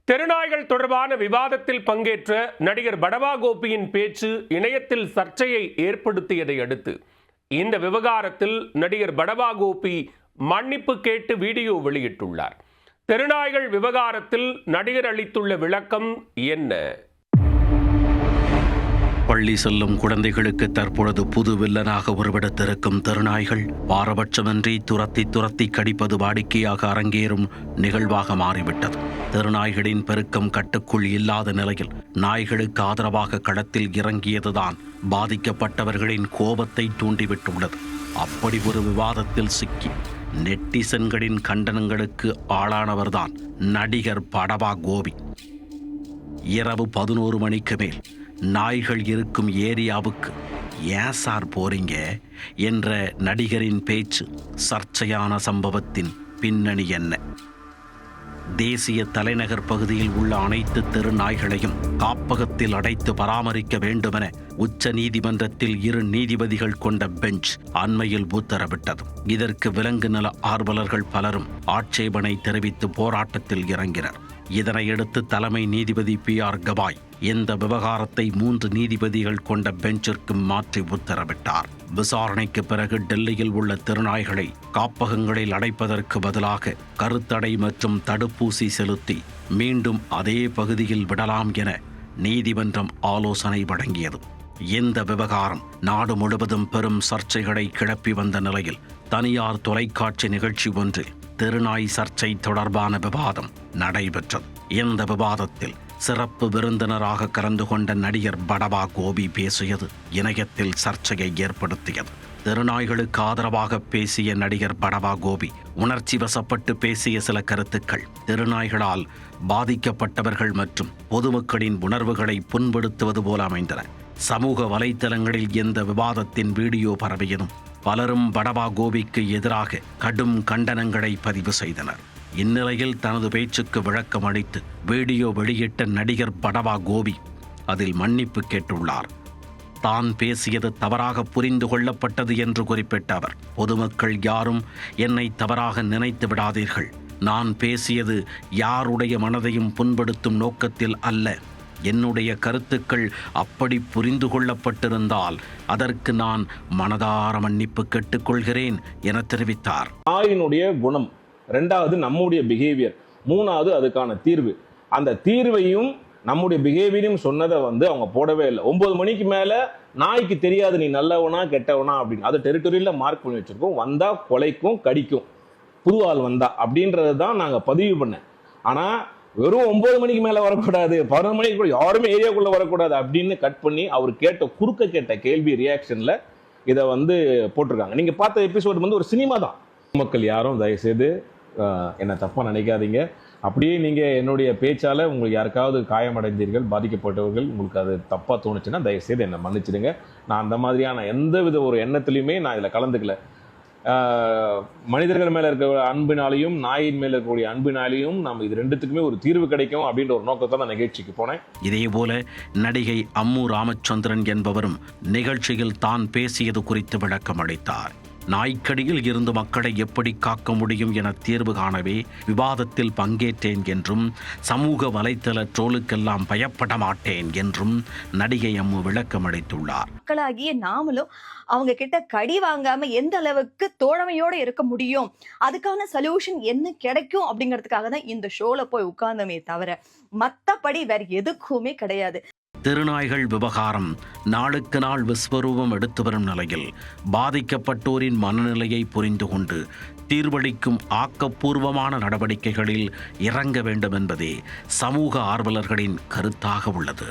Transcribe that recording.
தெருநாய்கள் தொடர்பான விவாதத்தில் பங்கேற்ற நடிகர் படவா கோபியின் பேச்சு இணையத்தில் சர்ச்சையை ஏற்படுத்தியதை அடுத்து இந்த விவகாரத்தில் நடிகர் படவா கோபி மன்னிப்பு கேட்டு வீடியோ வெளியிட்டுள்ளார். தெருநாய்கள் விவகாரத்தில் நடிகர் அளித்துள்ள விளக்கம் என்ன? பள்ளி செல்லும் குழந்தைகளுக்கு தற்பொழுது புது வில்லனாக உருவெடுத்திருக்கும் தெருநாய்கள் பாரபட்சமின்றி துரத்தி கடிப்பது வாடிக்கையாக அரங்கேறும் நிகழ்வாக மாறிவிட்டது. தெருநாய்களின் பெருக்கம் கட்டுக்குள் இல்லாத நிலையில் நாய்களுக்கு ஆதரவாக களத்தில் இறங்கியதுதான் பாதிக்கப்பட்டவர்களின் கோபத்தை தூண்டிவிட்டுள்ளது. அப்படி ஒரு விவாதத்தில் சிக்கி நெட்டிசன்களின் கண்டனங்களுக்கு ஆளானவர்தான் நடிகர் படவா கோபி. இரவு 11 மணிக்கு மேல் நாய்கள் இருக்கும் ஏரியாவுக்கு ஏன் சார் போறீங்க என்ற நடிகரின் பேச்சு சர்ச்சையான சம்பவத்தின் பின்னணி என்ன? தேசிய தலைநகர் பகுதியில் உள்ள அனைத்து தெரு நாய்களையும் காப்பகத்தில் அடைத்து பராமரிக்க வேண்டுமென உச்ச நீதிமன்றத்தில் 2 நீதிபதிகள் கொண்ட பெஞ்ச் அண்மையில் உத்தரவிட்டது. இதற்கு விலங்கு நல ஆர்வலர்கள் பலரும் ஆட்சேபனை தெரிவித்து போராட்டத்தில் இறங்கினர். இதனையடுத்து தலைமை நீதிபதி PR கவாய் இந்த விவகாரத்தை 3 நீதிபதிகள் கொண்ட பெஞ்சிற்கு மாற்றி உத்தரவிட்டார். விசாரணைக்கு பிறகு டெல்லியில் உள்ள தெருநாய்களை காப்பகங்களில் அடைப்பதற்கு பதிலாக கருத்தடை மற்றும் தடுப்பூசி செலுத்தி மீண்டும் அதே பகுதியில் விடலாம் என நீதிமன்றம் ஆலோசனை வழங்கியது. இந்த விவகாரம் நாடு முழுவதும் பெரும் சர்ச்சைகளை கிளப்பி வந்த நிலையில் தனியார் தொலைக்காட்சி நிகழ்ச்சி ஒன்றில் தெருநாய் சர்ச்சை தொடர்பான விவாதம் நடைபெற்றது. இந்த விவாதத்தில் சிறப்பு விருந்தினராக கலந்து கொண்ட நடிகர் படவா கோபி பேசியது இணையத்தில் சர்ச்சையை ஏற்படுத்தியது. தெருநாய்களுக்கு ஆதரவாக பேசிய நடிகர் படவா கோபி உணர்ச்சி வசப்பட்டு பேசிய சில கருத்துக்கள் தெருநாய்களால் பாதிக்கப்பட்டவர்கள் மற்றும் பொதுமக்களின் உணர்வுகளை புண்படுத்துவது போல அமைந்தன. சமூக வலைத்தளங்களில் இந்த விவாதத்தின் வீடியோ பரவியதும் பலரும் படவா கோபிக்கு எதிராக கடும் கண்டனங்களை பதிவு செய்தனர். இந்நிலையில் தனது பேச்சுக்கு விளக்கம் அளித்து வீடியோ வெளியிட்ட நடிகர் படவா கோபி அதில் மன்னிப்பு கேட்டுள்ளார். தான் பேசியது தவறாக புரிந்து கொள்ளப்பட்டது என்று குறிப்பிட்ட அவர், பொதுமக்கள் யாரும் என்னை தவறாக நினைத்து விடாதீர்கள். நான் பேசியது யாருடைய மனதையும் புண்படுத்தும் நோக்கத்தில் அல்ல. என்னுடைய கருத்துக்கள் அப்படி புரிந்து கொள்ளப்பட்டிருந்தால் அதற்கு நான் மனதார மன்னிப்பு கேட்டுக்கொள்கிறேன் என தெரிவித்தார். நாயினுடைய குணம், 2வது நம்முடைய பிஹேவியர், 3வது அதுக்கான தீர்வு. அந்த தீர்வையும் நம்முடைய பிஹேவியரையும் சொன்னதை அவங்க போடவே இல்லை. 9 மணிக்கு மேல நாய்க்கு தெரியாது நீ நல்லவனா கெட்டவனா அப்படின்னு. அது டெரிட்டரியில மார்க் பண்ணி வச்சிருக்கோம். வந்தா கொலைக்கும் கடிக்கும், புது ஆள் வந்தா அப்படின்றத தான் நாங்க பதிவு பண்ணேன். ஆனா வெறும் 9 மணிக்கு மேல வரக்கூடாது, 11 மணிக்கு கூட யாருமே ஏரியாக்குள்ள வரக்கூடாது அப்படின்னு கட் பண்ணி அவர் கேட்ட கேள்வி ரியாக்ஷன்ல இதை போட்டிருக்காங்க. நீங்க பார்த்த எபிசோடு ஒரு சினிமா தான். மக்கள் யாரும் தயவுசெய்து என்ன தப்பா நினைக்காதீங்க. அப்படியே நீங்க என்னுடைய பேச்சால உங்களுக்கு யாருக்காவது காயமடைந்தீர்கள், பாதிக்கப்பட்டவர்கள், உங்களுக்கு அது தப்பா தோணுச்சுன்னா தயவுசெய்து என்னை மன்னிச்சிடுங்க. நான் அந்த மாதிரியான எந்தவித ஒரு எண்ணத்திலையுமே நான் இதில் கலந்துக்கல. மனிதர்கள் மேல இருக்க அன்பினாலையும் நாயின் மேல இருக்கக்கூடிய அன்பினாலையும் நம்ம இது 2த்துக்குமே ஒரு தீர்வு கிடைக்கும் அப்படின்ற ஒரு நோக்கத்தை நான் நிகழ்ச்சிக்கு போனேன். இதேபோல நடிகை அம்மு ராமச்சந்திரன் என்பவரும் நிகழ்ச்சியில் தான் பேசியது குறித்து விளக்கம் அளித்தார். நாய்க்கடியில் இருந்து மக்களை எப்படி காக்க முடியும் என தீர்வு காணவே விவாதத்தில் பங்கேற்றேன் என்றும் சமூக வலைத்தள ட்ரோலுக்கெல்லாம் பயப்பட மாட்டேன் என்றும் நடிகை அம்மு விளக்கம் அளித்துள்ளார். மக்களாகிய நாமளும் அவங்க கிட்ட கடி வாங்காம எந்த அளவுக்கு தோழமையோட இருக்க முடியும், அதுக்கான சொல்யூஷன் என்ன கிடைக்கும் அப்படிங்கிறதுக்காக தான் இந்த ஷோல போய் உட்கார்ந்தமே தவிர மத்தபடி வேற எதுக்குமே கிடையாது. தெருநாய்கள் விவகாரம் நாளுக்கு நாள் விஸ்வரூபம் எடுத்து வரும் நிலையில் பாதிக்கப்பட்டோரின் மனநிலையை புரிந்து கொண்டு தீர்வளிக்கும் ஆக்கப்பூர்வமான நடவடிக்கைகளில் இறங்க வேண்டும் என்பதே சமூக ஆர்வலர்களின் கருத்தாக உள்ளது.